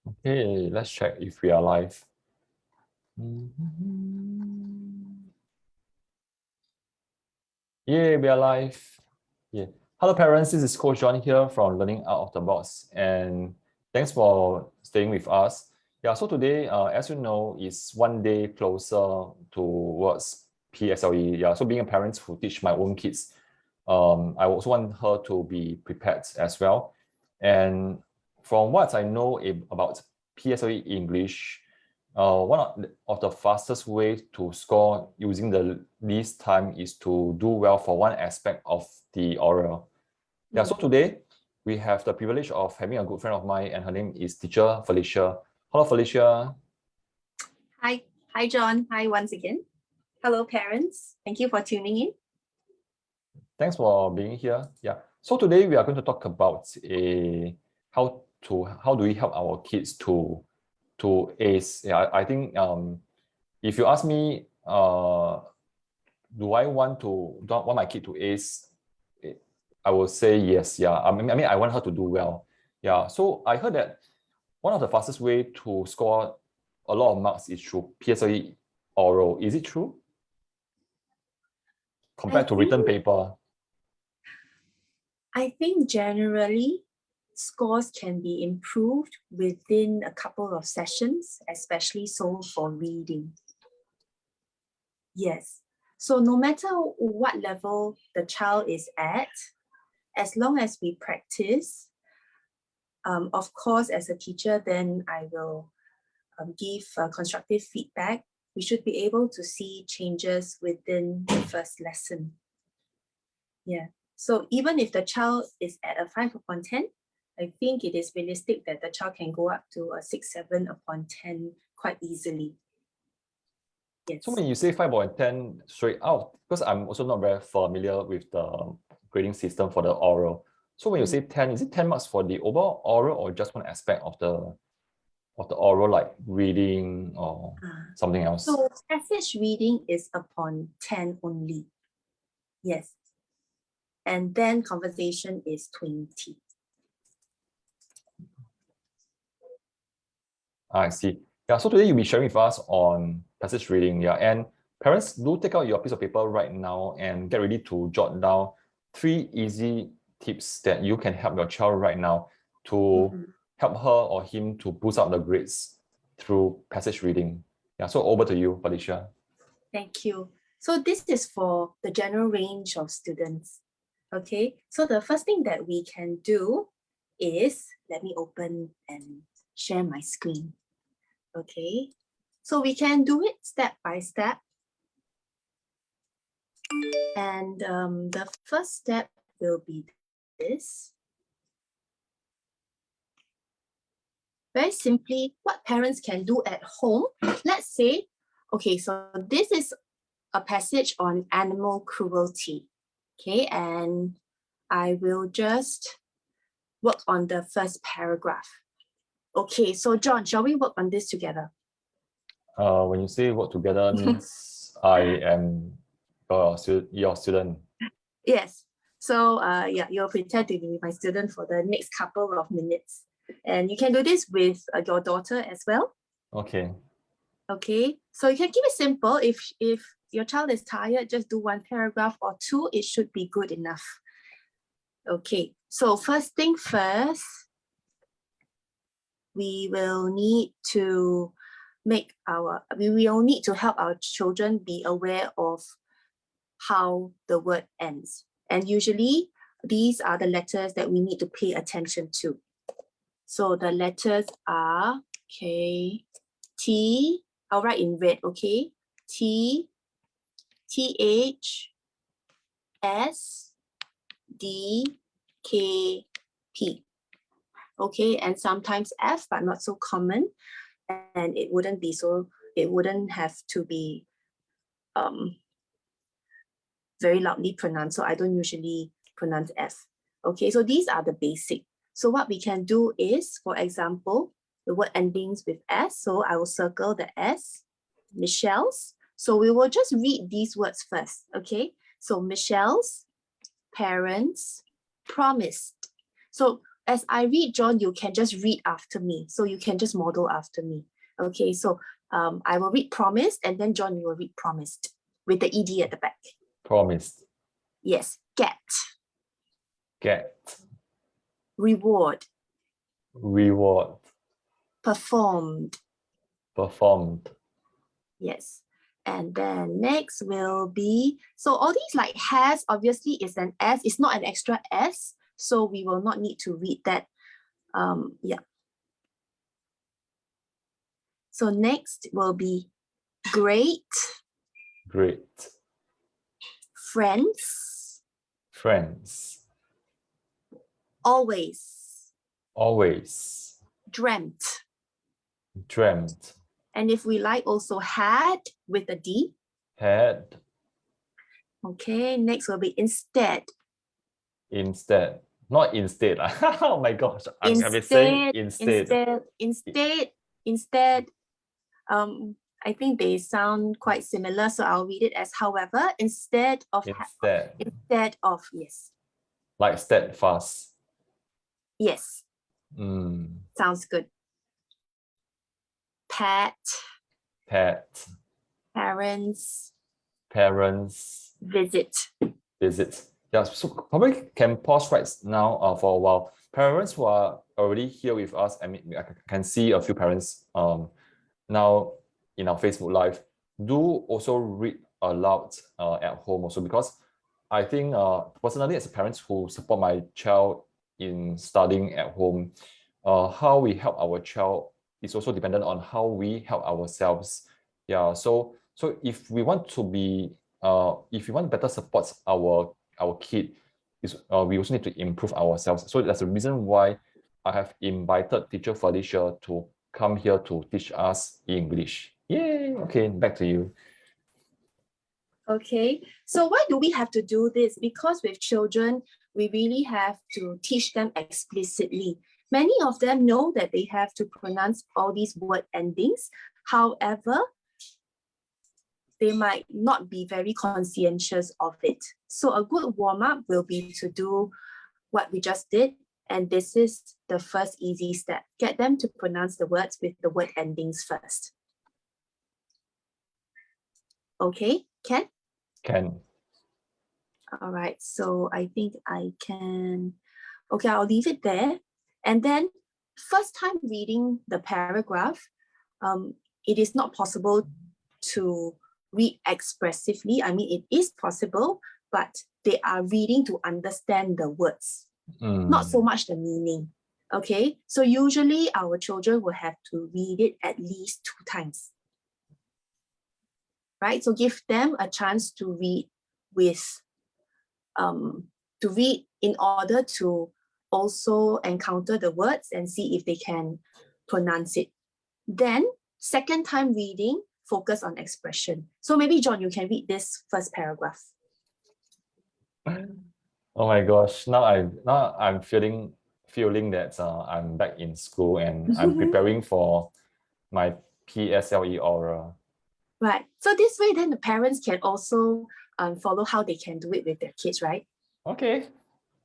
Okay, let's check if we are live. Yeah, we are live. Yeah. Hello, parents. This is Coach John here from Learning Out of the Box, and thanks for staying with us. Yeah. So today, as you know, is one day closer towards PSLE. Yeah. So being a parent who teach my own kids, I also want her to be prepared as well. And from what I know about PSLE English, one of the fastest way to score using the least time is to do well for one aspect of the oral. Yeah, so today we have the privilege of having a good friend of mine, and her name is Teacher Felicia. Hello, Felicia. Hi, John. Hi once again. Hello, parents. Thank you for tuning in. Thanks for being here. Yeah. So today we are going to talk about how do we help our kids to ace. Yeah, I think if you ask me, do I want my kid to ace? I will say yes. Yeah. I mean, I want her to do well. Yeah. So I heard that one of the fastest way to score a lot of marks is through PSLE oral. Is it true? Compared to written paper? I think generally scores can be improved within a couple of sessions, especially so for reading. Yes. So no matter what level the child is at, as long as we practice, of course, as a teacher, then I will give constructive feedback. We should be able to see changes within the first lesson. Yeah. So even if the child is at a 5 upon 10, I think it is realistic that the child can go up to a 6, 7 upon 10 quite easily. Yes. So when you say 5 upon 10 straight out, because I'm also not very familiar with the grading system for the oral. So when you say 10, is it 10 marks for the overall oral or just one aspect of the oral, like reading or something else? So passage reading is upon 10 only. Yes. And then conversation is 20. I see. Yeah, so today you'll be sharing with us on passage reading. Yeah, and parents, do take out your piece of paper right now and get ready to jot down 3 easy tips that you can help your child right now to help her or him to boost up the grades through passage reading. Yeah, so over to you, Felicia. Thank you. So this is for the general range of students. Okay, so the first thing that we can do is, let me open and share my screen. Okay, so we can do it step by step. And the first step will be this. Very simply, what parents can do at home. Let's say, okay, so this is a passage on animal cruelty. Okay, and I will just work on the first paragraph. Okay, so John, shall we work on this together? When you say work together means I am your student. Yes. So yeah, you'll pretend to be my student for the next couple of minutes. And you can do this with your daughter as well. Okay. Okay, so you can keep it simple. If your child is tired, just do 1 paragraph or 2. It should be good enough. Okay, so first thing first, we will need to help our children be aware of how the word ends. And usually these are the letters that we need to pay attention to. So the letters are, okay, T, I'll write in red, okay? T, TH, S, D, K, P. Okay, and sometimes F, but not so common. And it wouldn't have to be very loudly pronounced. So I don't usually pronounce F. Okay, so these are the basic. So what we can do is, for example, the word endings with S. So I will circle the S, Michelle's. So we will just read these words first, okay? So Michelle's parents promised. So as I read, John, you can just read after me. So you can just model after me. Okay, so I will read promised, and then John, you will read promised with the ed at the back. Promised. Yes, get, Get. reward, Reward. performed. Performed. Yes. And then next will be, so all these like has obviously is an S, it's not an extra S, so we will not need to read that. Yeah. So next will be great, Great. friends, Friends. always, Always. dreamt. Dreamt. And if we like also had with a D. Had. Okay, next will be instead. Instead. Not instead. Oh my gosh. I'm gonna be saying instead. Instead. I think they sound quite similar, so I'll read it as however, instead of, yes. Like steadfast. Yes, sounds good. Pet, Pet. parents, Parents. visit. Visit. Yeah, so probably can pause right now for a while. Parents who are already here with us, I mean, I can see a few parents now in our Facebook Live, do also read aloud at home also, because I think personally as a parent who support my child in studying at home, how we help our child is also dependent on how we help ourselves. Yeah, so if we want to be, if we want better support our kid, we also need to improve ourselves. So that's the reason why I have invited Teacher Felicia to come here to teach us English. Yay! Okay, back to you. Okay, so why do we have to do this? Because with children, we really have to teach them explicitly. Many of them know that they have to pronounce all these word endings. However, they might not be very conscientious of it. So a good warm-up will be to do what we just did. And this is the first easy step. Get them to pronounce the words with the word endings first. Okay, Ken? Can. All right, so I think I can, okay, I'll leave it there. And then first time reading the paragraph, it is not possible to read expressively. I mean, it is possible, but they are reading to understand the words, not so much the meaning. Okay, so usually our children will have to read it at least 2 times. Right, so give them a chance to read with, in order to also encounter the words and see if they can pronounce it. Then second time reading, focus on expression. So maybe John, you can read this first paragraph. Oh my gosh! Now I'm feeling that I'm back in school and I'm preparing for my PSLE Oral. Right. So this way, then the parents can also follow how they can do it with their kids, right? Okay.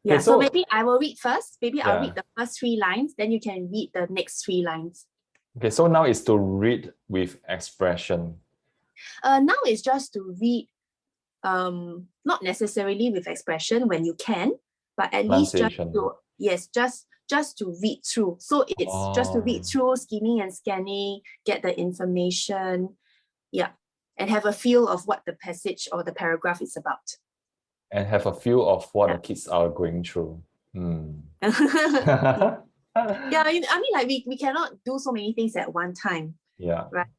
Yeah. Okay, so maybe I will read first. Maybe I'll Yeah. read the first 3 lines. Then you can read the next 3 lines. Okay. So now it's to read with expression. Now it's just to read, not necessarily with expression when you can, but at least just to, yes, just to read through. So it's just to read through, skimming and scanning, get the information, yeah, and have a feel of what the passage or the paragraph is about. And have a feel of what the kids are going through. Yeah, I mean, like we cannot do so many things at one time. Yeah. Right.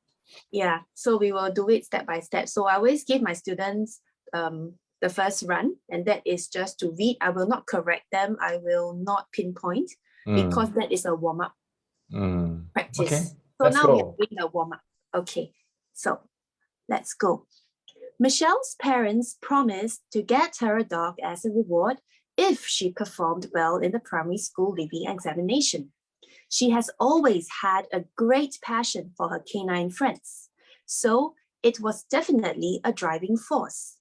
Yeah. So we will do it step by step. So I always give my students the first run, and that is just to read. I will not correct them. I will not pinpoint because that is a warm-up practice. Okay. So now we are doing a warm-up. Okay. So let's go. Michelle's parents promised to get her a dog as a reward if she performed well in the primary school living examination. She has always had a great passion for her canine friends, so it was definitely a driving force.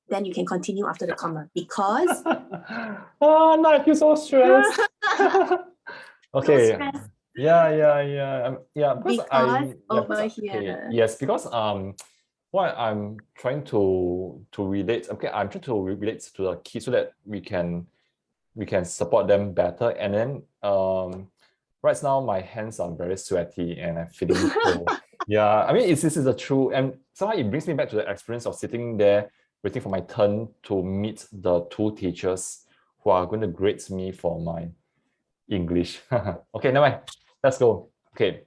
then you can continue after the comma because Oh, no, I feel so stressed. Okay. stress. Yeah. Because Because over okay, here. yes, because what I'm trying to relate. Okay, I'm trying to relate to the kids so that we can support them better. And then right now my hands are very sweaty and I'm feeling cold. Yeah, I mean this is the truth, and somehow it brings me back to the experience of sitting there waiting for my turn to meet the two teachers who are going to grade me for my English. Okay, never mind. Let's go. Okay.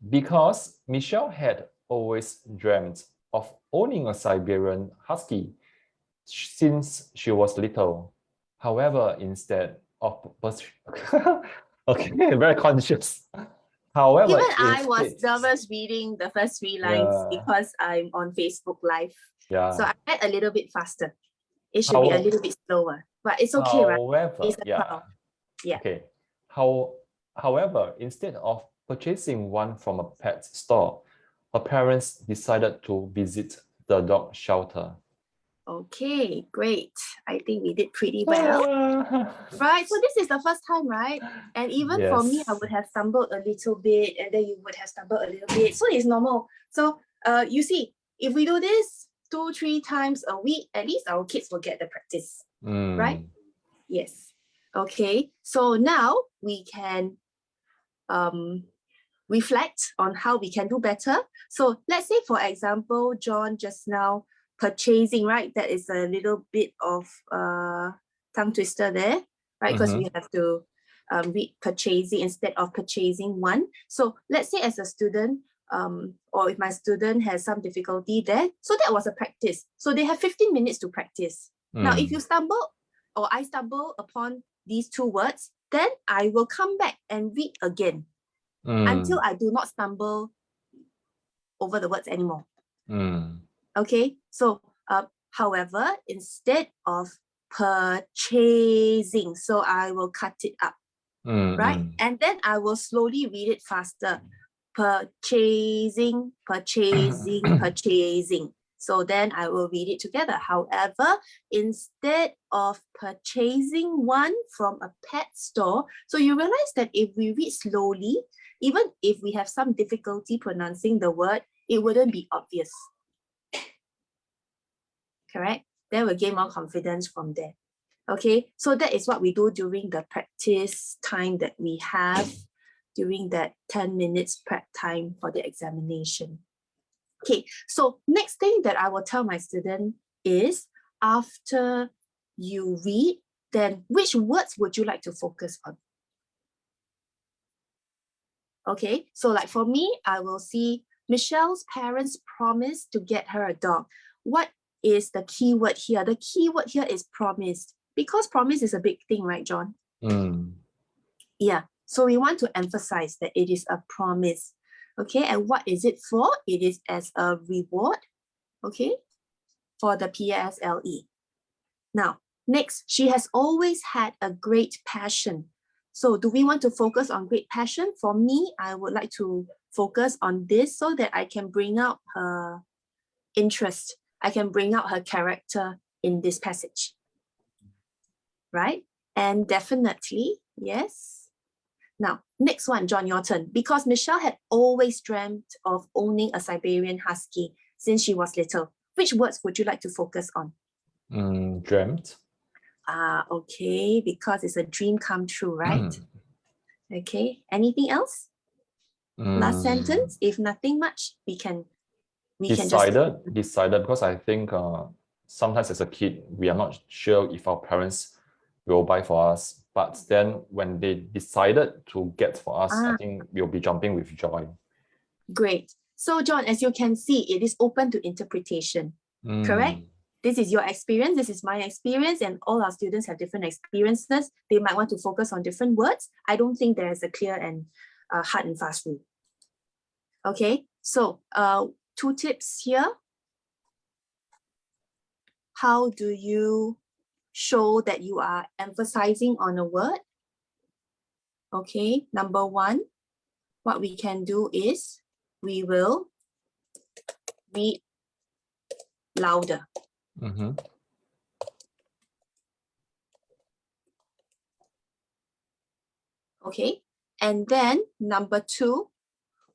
Because Michelle had always dreamt of owning a Siberian Husky since she was little. However, instead of okay, very conscious. However, Even I was instead, nervous reading the first 3 lines yeah, because I'm on Facebook Live. So yeah. I read a little bit faster. It should be a little bit slower, but it's okay, right? However, It's a yeah, trial. Yeah. okay. However, instead of purchasing one from a pet store, her parents decided to visit the dog shelter. Okay, great. I think we did pretty well. Right, so this is the first time, right? And even for me, I Yes. would have stumbled a little bit, and then you would have stumbled a little bit. So it's normal. So you see, if we do this 2-3 times a week, at least our kids will get the practice, right? Yes. Okay, so now we can reflect on how we can do better. So let's say, for example, John just now purchasing, right? That is a little bit of tongue twister there, right? Because we have to read purchasing instead of purchasing one. So let's say as a student, or if my student has some difficulty there, so that was a practice. So they have 15 minutes to practice. Now, if you stumble or I stumble upon these 2 words, then I will come back and read again until I do not stumble over the words anymore. Okay, so however, instead of purchasing, so I will cut it up, right? And then I will slowly read it faster. Purchasing, purchasing, purchasing. So then I will read it together. However, instead of purchasing one from a pet store, so you realize that if we read slowly, even if we have some difficulty pronouncing the word, it wouldn't be obvious. Correct? Then we'll gain more confidence from there. Okay, so that is what we do during the practice time that we have during that 10 minutes prep time for the examination. Okay, so next thing that I will tell my student is, after you read, then which words would you like to focus on? Okay, so like for me, I will see Michelle's parents promised to get her a dog. What is the key word here? The key word here is promised, because promise is a big thing, right, John? Yeah, so we want to emphasize that it is a promise. Okay, and what is it for? It is as a reward, okay, for the PSLE. Now, next, she has always had a great passion. So do we want to focus on great passion? For me, I would like to focus on this so that I can bring out her interest. I can bring out her character in this passage, right? And definitely, yes. Now, next one, John, your turn. Because Michelle had always dreamt of owning a Siberian Husky since she was little. Which words would you like to focus on? Dreamt. Okay, because it's a dream come true, right? Okay, anything else? Last sentence, if nothing much, we can just decided, because I think sometimes as a kid we are not sure if our parents will buy for us, but then when they decided to get for us, I think we'll be jumping with joy. Great. So John, as you can see, it is open to interpretation, correct? This is your experience, this is my experience, and all our students have different experiences. They might want to focus on different words. I don't think there is a clear and hard and fast rule. Okay, so 2 tips here. How do you show that you are emphasizing on a word? Okay, number 1, what we can do is we will read louder. Mm-hmm. Okay, and then number 2,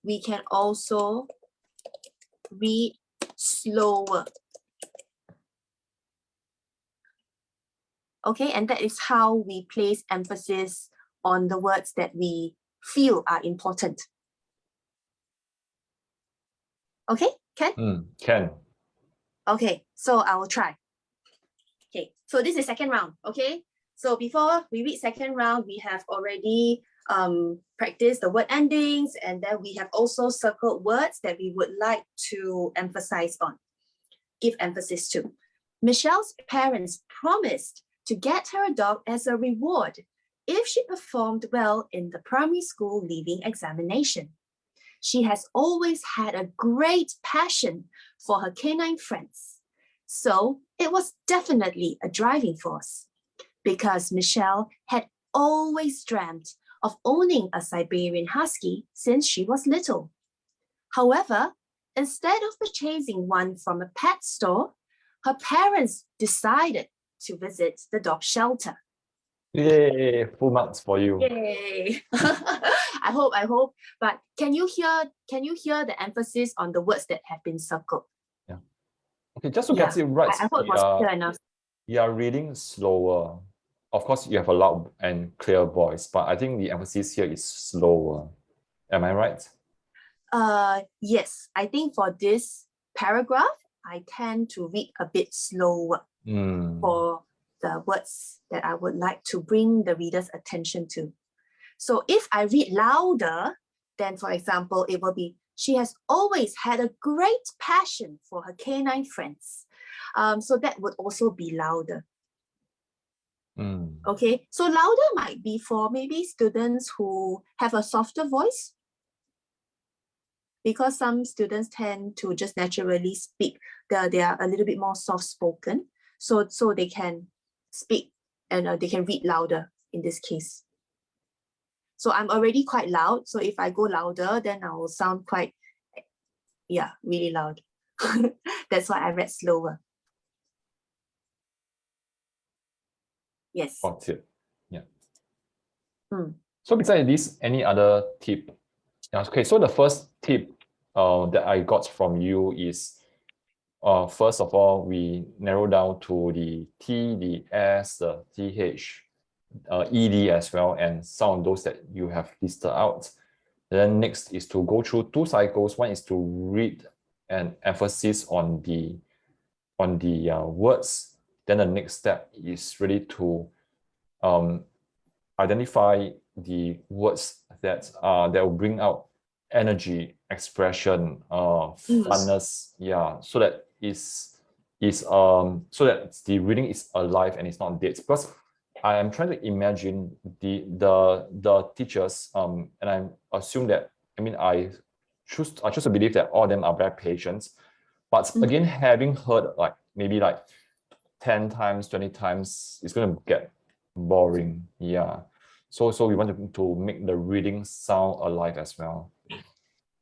we can also read slower. Okay, and that is how we place emphasis on the words that we feel are important. Okay, Ken? Can. Okay, so I will try. Okay, so this is second round, okay? So before we read second round, we have already practiced the word endings, and then we have also circled words that we would like to emphasize on, give emphasis to. Michelle's parents promised to get her a dog as a reward if she performed well in the primary school leaving examination. She has always had a great passion for her canine friends. So it was definitely a driving force, because Michelle had always dreamt of owning a Siberian Husky since she was little. However, instead of purchasing one from a pet store, her parents decided to visit the dog shelter. Yay, full marks for you. Yay! I hope. But can you hear the emphasis on the words that have been circled? Yeah. Okay, just to get it right, I hope it was clear enough. you are reading slower. Of course, you have a loud and clear voice, but I think the emphasis here is slower. Am I right? Yes, I think for this paragraph, I tend to read a bit slower for the words that I would like to bring the reader's attention to. So if I read louder, then for example, it will be, she has always had a great passion for her canine friends. So that would also be louder. Okay, so louder might be for maybe students who have a softer voice, because some students tend to just naturally speak. They are a little bit more soft-spoken, so they can speak and they can read louder in this case. So I'm already quite loud, so if I go louder, then I will sound quite, really loud. That's why I read slower. Yes. Got it. Yeah. So besides this, any other tip? Okay, so the first tip that I got from you is, first of all, we narrow down to the T, the S, the TH, ED as well, and some of those that you have listed out. Then next is to go through 2 cycles. One is to read and emphasis on the words. Then the next step is really to identify the words that will bring out energy, expression, funness, so that so that the reading is alive and it's not dead. Because I am trying to imagine the teachers, and I assume that, I choose to believe that all of them are very patient. But again, having heard maybe 10 times, 20 times, it's going to get boring. So we want to make the reading sound alive as well.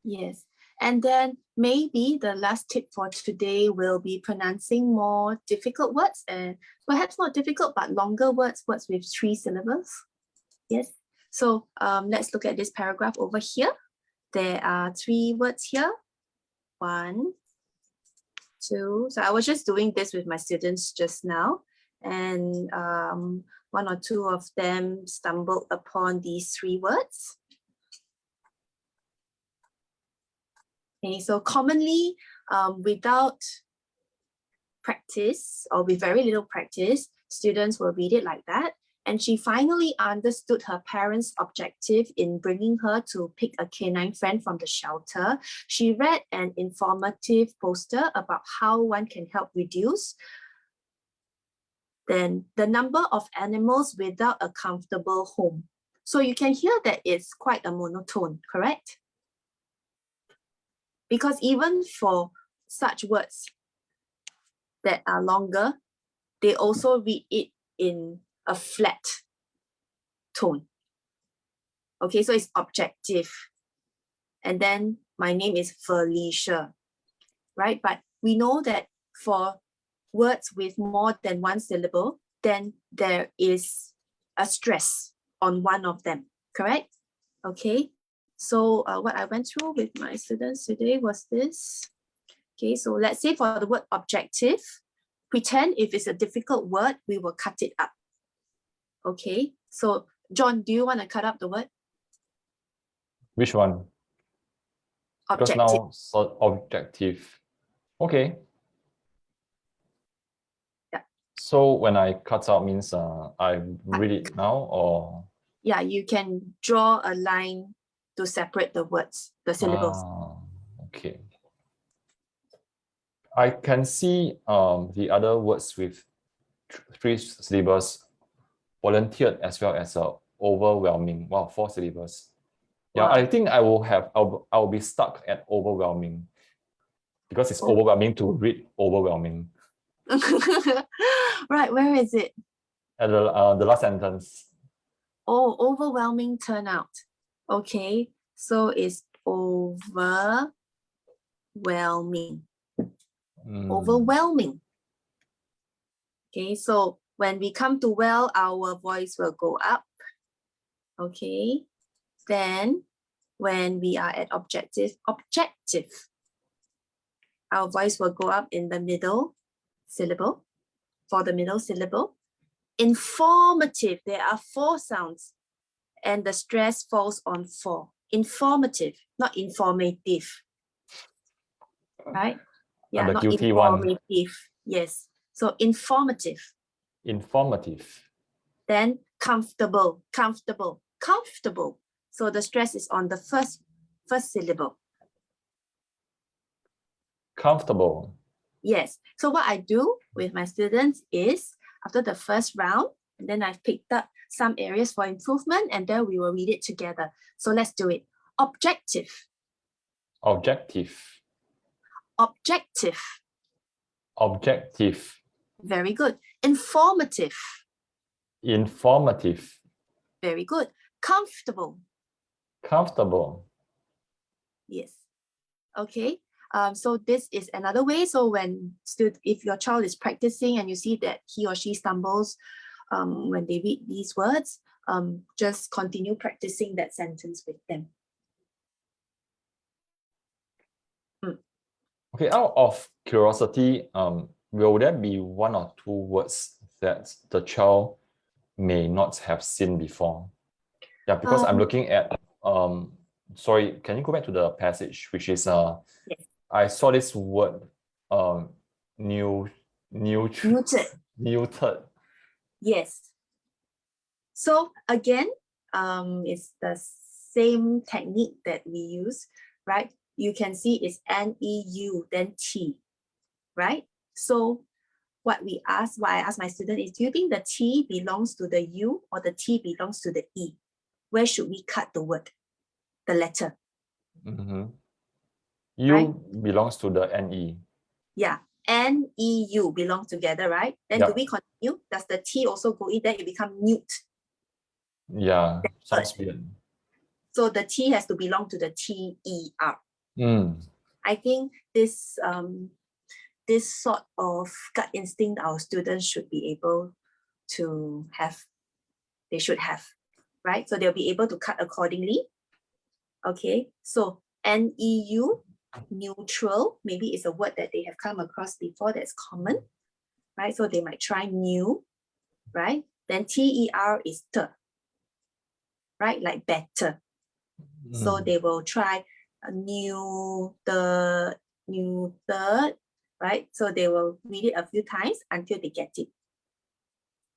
Yes. And then maybe the last tip for today will be pronouncing more difficult words, and perhaps not difficult, but longer words with 3 syllables. Yes. So let's look at this paragraph over here. There are 3 words here. 1, 2. So I was just doing this with my students just now, and 1 or 2 of them stumbled upon these 3 words. Okay, so commonly, without practice or with very little practice, students will read it like that. And she finally understood her parents' objective in bringing her to pick a canine friend from the shelter. She read an informative poster about how one can help reduce then the number of animals without a comfortable home. So you can hear that it's quite a monotone, correct? Because even for such words that are longer, they also read it in a flat tone. Okay, so it's objective. And then my name is Felicia, right? But we know that for words with more than one syllable, then there is a stress on one of them, correct? Okay, so what I went through with my students today was this. Okay, so let's say for the word objective, pretend if it's a difficult word, we will cut it up. Okay, so John, do you want to cut up the word? Which one? Because Objective. now, so objective. Okay. Yeah. So when I cut out means I read it now, or? Yeah, you can draw a line to separate the words, the syllables. Okay. I can see the other words with 3 syllables, volunteered as well as overwhelming. Wow, 4 syllables. Yeah, Wow. I think I'll be stuck at overwhelming because it's overwhelming to read overwhelming. Right, where is it? At the last sentence. Oh, overwhelming turnout. Okay, so it's overwhelming. Overwhelming. Okay, so when we come to well, our voice will go up. Okay, then when we are at objective, our voice will go up in the middle syllable, for the middle syllable. Informative, there are 4 sounds and the stress falls on 4. Informative, not informative, right? Yeah, The not guilty informative. one. Yes, so informative. Informative. Then comfortable. So the stress is on the first syllable. Comfortable. Yes. So what I do with my students is after the first round, and then I've picked up some areas for improvement, and then we will read it together. So let's do it. Objective. Objective. Objective. Objective. Very good. Informative. Informative. Very good. Comfortable. Comfortable. Yes. Okay. So this is another way. So when if your child is practicing and you see that he or she stumbles when they read these words, just continue practicing that sentence with them. Okay, out of curiosity, will there be 1 or 2 words that the child may not have seen before? Yeah, because I'm looking at sorry, can you go back to the passage, which is yes. I saw this word neutered. Yes. So again, it's the same technique that we use, right? You can see it's N-E-U, then T, right? So what I ask my student is, do you think the T belongs to the U or the T belongs to the E? Where should we cut the word, the letter? U right? belongs to the NE. Yeah, N-E-U belong together, right? Then do we continue? Does the T also go in? Then it become newt. Yeah, sounds weird. So the T has to belong to the T-E-R. I think this this sort of gut instinct our students should be able to have. They should have, right? So they'll be able to cut accordingly. Okay, so N-E-U, neutral, maybe it's a word that they have come across before that's common, right? So they might try new, right? Then T-E-R is T, right? Like better. So they will try a new, third, right? So they will read it a few times until they get it.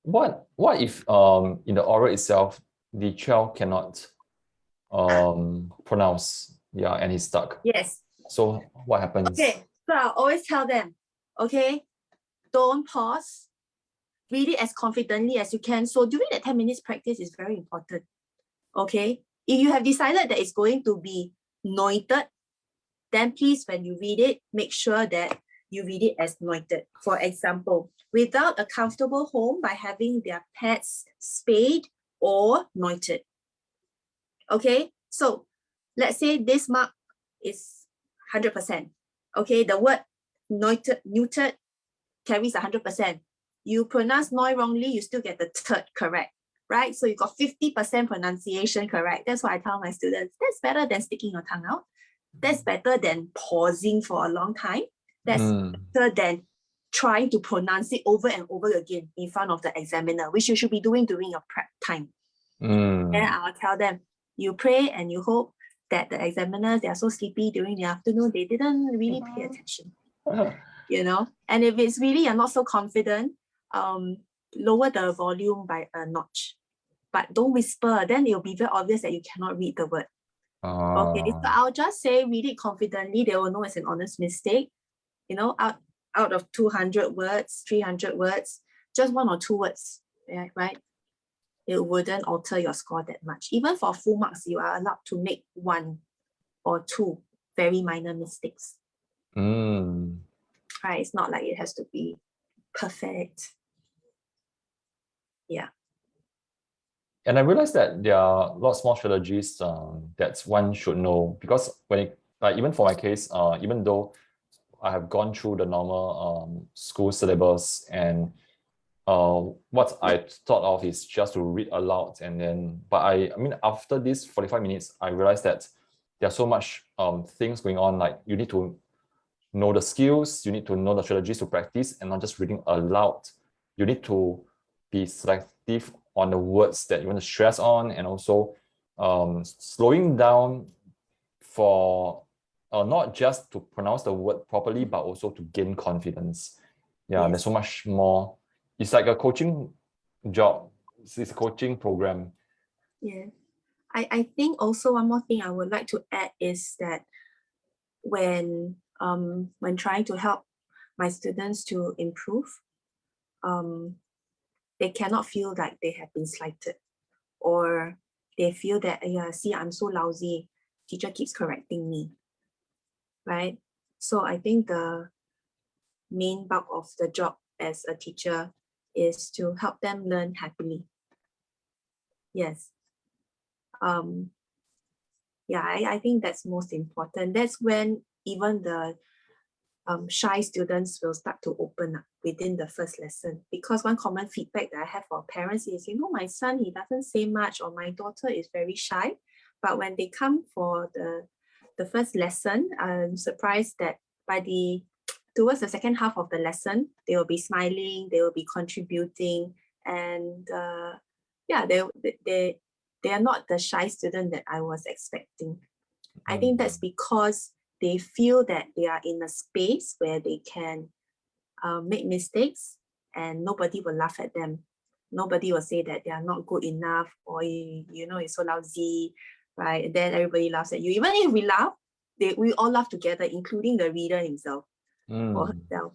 What if in the oral itself the child cannot pronounce, and he's stuck? Yes. So what happens? Okay, so I'll always tell them, okay, don't pause, read it as confidently as you can. So during that 10 minutes practice is very important. Okay, if you have decided that it's going to be noted, then please, when you read it, make sure that you read it as noted. For example, without a comfortable home by having their pets spayed or neutered. Okay, so let's say this mark is 100%. Okay, the word neutered carries 100%. You pronounce noi wrongly, you still get the third correct, right? So you got 50% pronunciation correct. That's what I tell my students. That's better than sticking your tongue out. That's better than pausing for a long time. That's better than trying to pronounce it over and over again in front of the examiner, which you should be doing during your prep time. Then I'll tell them, you pray and you hope that the examiners, they are so sleepy during the afternoon, they didn't really pay attention. You know, and if it's really you're not so confident, lower the volume by a notch, but don't whisper, then it'll be very obvious that you cannot read the word. Okay, so I'll just say read it confidently. They will know it's an honest mistake. You know, out of 200 words, 300 words, just 1 or 2 words, yeah, right? It wouldn't alter your score that much. Even for full marks, you are allowed to make 1 or 2 very minor mistakes. Right? It's not like it has to be perfect. Yeah. And I realized that there are lots more strategies that one should know, because when it, like even for my case, even though I have gone through the normal school syllabus, and what I thought of is just to read aloud, and then, but I mean, after this 45 minutes, I realized that there are so much things going on. Like you need to know the skills, you need to know the strategies to practice, and not just reading aloud. You need to be selective on the words that you want to stress on, and also slowing down for not just to pronounce the word properly, but also to gain confidence. Yeah, there's so much more. It's like a coaching job. It's a coaching program. Yeah. I think also one more thing I would like to add is that when trying to help my students to improve, they cannot feel like they have been slighted, or they feel that, yeah, see, I'm so lousy, teacher keeps correcting me, right? So I think the main bulk of the job as a teacher is to help them learn happily. Yes. Yeah, I think that's most important. That's when even the shy students will start to open up within the first lesson. Because one common feedback that I have for parents is, you know, my son, he doesn't say much, or my daughter is very shy. But when they come for the first lesson, I'm surprised that towards the second half of the lesson, they will be smiling, they will be contributing, and yeah, they are not the shy student that I was expecting. I think that's because they feel that they are in a space where they can make mistakes and nobody will laugh at them. Nobody will say that they are not good enough, or you know, it's so lousy, right? And then everybody laughs at you. Even if we laugh, we all laugh together, including the reader himself or herself,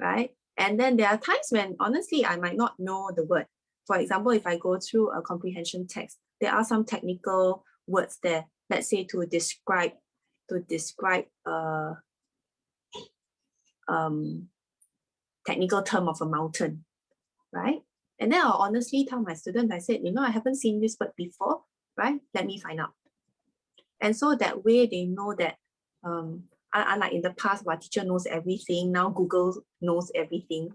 right? And then there are times when honestly I might not know the word. For example, if I go through a comprehension text, there are some technical words there, let's say to describe technical term of a mountain, right? And then I'll honestly tell my students, I said, you know, I haven't seen this word before, right? Let me find out. And so that way they know that, unlike in the past where teacher knows everything, now Google knows everything.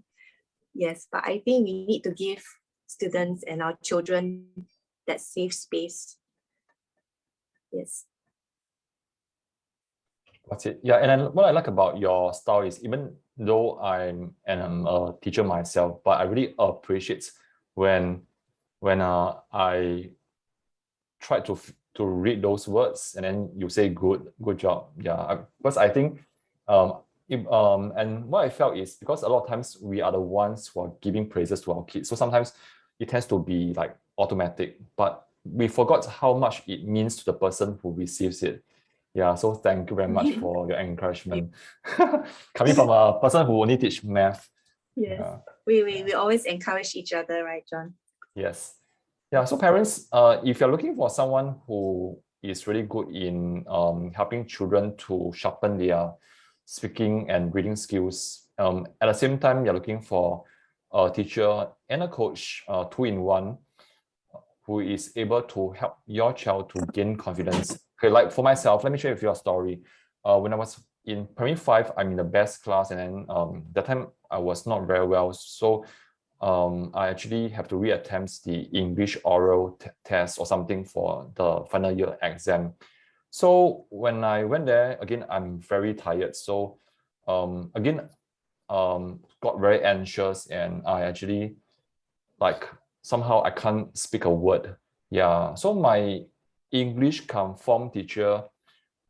Yes, but I think we need to give students and our children that safe space. Yes. That's it. Yeah, and then what I like about your style is, even though I'm a teacher myself, but I really appreciate when I try to read those words and then you say good job. Yeah, because I think and what I felt is, because a lot of times we are the ones who are giving praises to our kids, so sometimes it tends to be like automatic, but we forgot how much it means to the person who receives it. Yeah, so thank you very much for your encouragement. Coming from a person who only teach math. Yes. Yeah. We always encourage each other, right, John? Yes. Yeah, so parents, if you're looking for someone who is really good in helping children to sharpen their speaking and reading skills, at the same time, you're looking for a teacher and a coach, 2-in-1, who is able to help your child to gain confidence. Okay, like for myself, let me share with you a story. When I was in primary 5, I'm in the best class, and then that time I was not very well. So I actually have to reattempt the English oral test or something for the final year exam. So when I went there, again, I'm very tired. So again, got very anxious, and I actually, like, somehow I can't speak a word. Yeah, so my English form teacher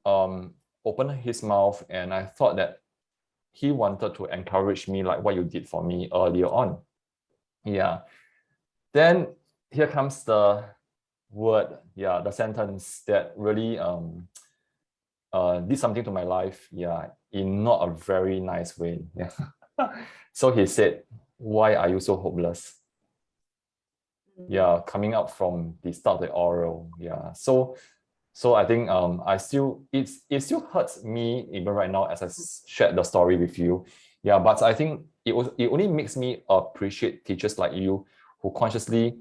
opened his mouth, and I thought that he wanted to encourage me like what you did for me earlier on. Yeah. Then here comes the word, yeah, the sentence that really did something to my life, yeah, in not a very nice way. Yeah. So he said, "Why are you so hopeless?" Yeah, coming up from the start of the oral. Yeah. So I think I still, it still hurts me even right now as I shared the story with you. Yeah, but I think it only makes me appreciate teachers like you who consciously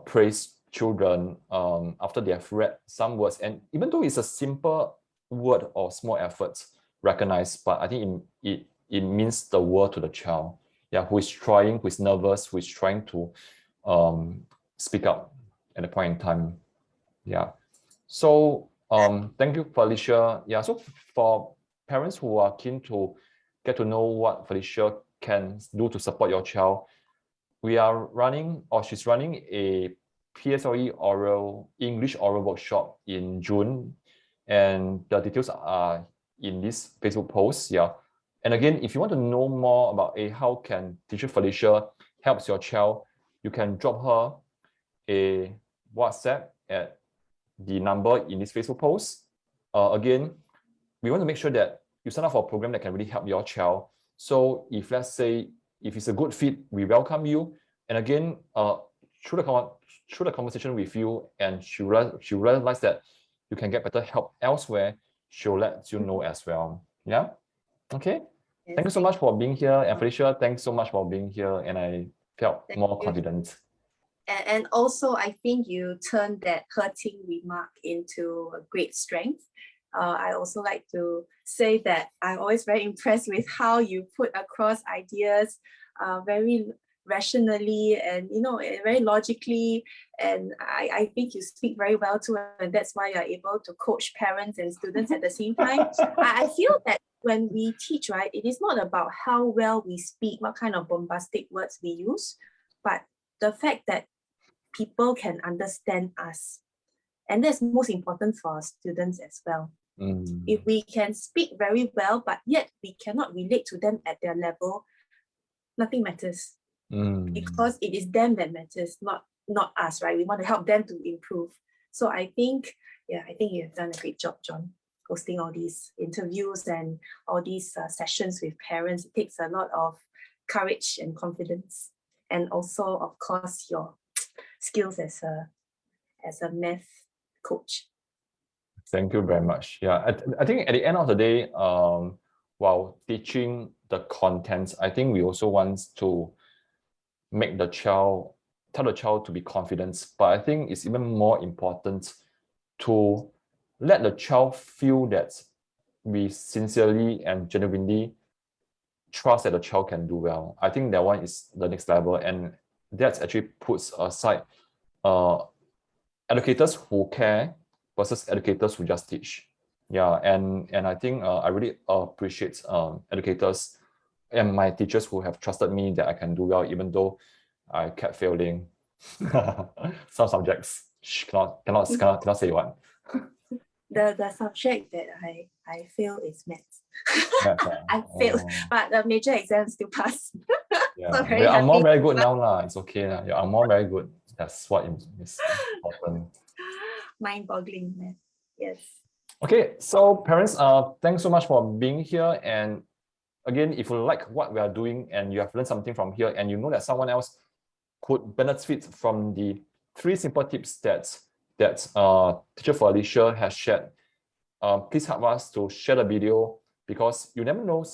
praise children after they have read some words, and even though it's a simple word or small efforts recognized, but I think it means the world to the child. Yeah, who is trying, who is nervous, who is trying to speak up at the point in time. Yeah. So thank you, Felicia. Yeah, so for parents who are keen to get to know what Felicia can do to support your child, we are running, or she's running, a PSLE oral, English oral workshop in June. And the details are in this Facebook post. Yeah. And again, if you want to know more about how can Teacher Felicia helps your child, you can drop her a WhatsApp at the number in this Facebook post. Again, we want to make sure that you sign up for a program that can really help your child. So if, let's say, if it's a good fit, we welcome you. And again, through the conversation with you, and she realize that you can get better help elsewhere, she'll let you know as well. Yeah. Okay. Yes, Thank you so much for being here. And Felicia, thanks so much for being here. And I felt more confident. And also, I think you turned that hurting remark into a great strength. I also like to say that I'm always very impressed with how you put across ideas very rationally and, you know, very logically. And I think you speak very well too, and that's why you're able to coach parents and students at the same time. I feel that when we teach, right, it is not about how well we speak, what kind of bombastic words we use, but the fact that people can understand us. And that's most important for students as well. If we can speak very well, but yet we cannot relate to them at their level, nothing matters. Because it is them that matters, not us, right? We want to help them to improve. So I think you've done a great job, John, hosting all these interviews and all these sessions with parents. It takes a lot of courage and confidence, and also, of course, your skills as a math coach. Thank you very much. Yeah, I think at the end of the day, while teaching the contents, I think we also want to make tell the child to be confident. But I think it's even more important to let the child feel that we sincerely and genuinely trust that the child can do well. I think that one is the next level, and that actually puts aside educators who care versus educators who just teach. Yeah, and I think I really appreciate educators and my teachers who have trusted me that I can do well, even though I kept failing some subjects. Cannot say one. The subject that I fail is maths. I failed, but the major exam still passed. Yeah, so I'm more very good now lah. It's okay lah. Yeah, I'm more very good. That's what is important. Mind-boggling math. Yes. Okay, so parents, thanks so much for being here. And again, if you like what we are doing and you have learned something from here, and you know that someone else could benefit from the 3 simple tips that Teacher Felicia has shared, please help us to share the video, because you never know,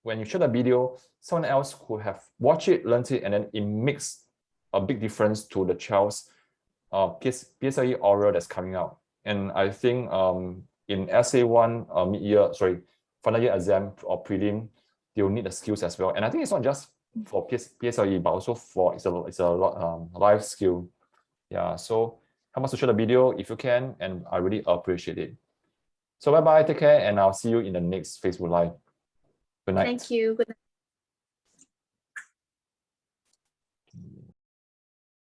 when you share the video, someone else could have watched it, learned it, and then it makes a big difference to the child's PSLE oral that's coming out. And I think in SA1 mid-year, final year exam or prelim, they'll need the skills as well. And I think it's not just for PSLE, but also for it's a lot life skill. Yeah, so help us to share the video if you can, and I really appreciate it. So bye bye, take care, and I'll see you in the next Facebook Live. Good night. Thank you. Good night.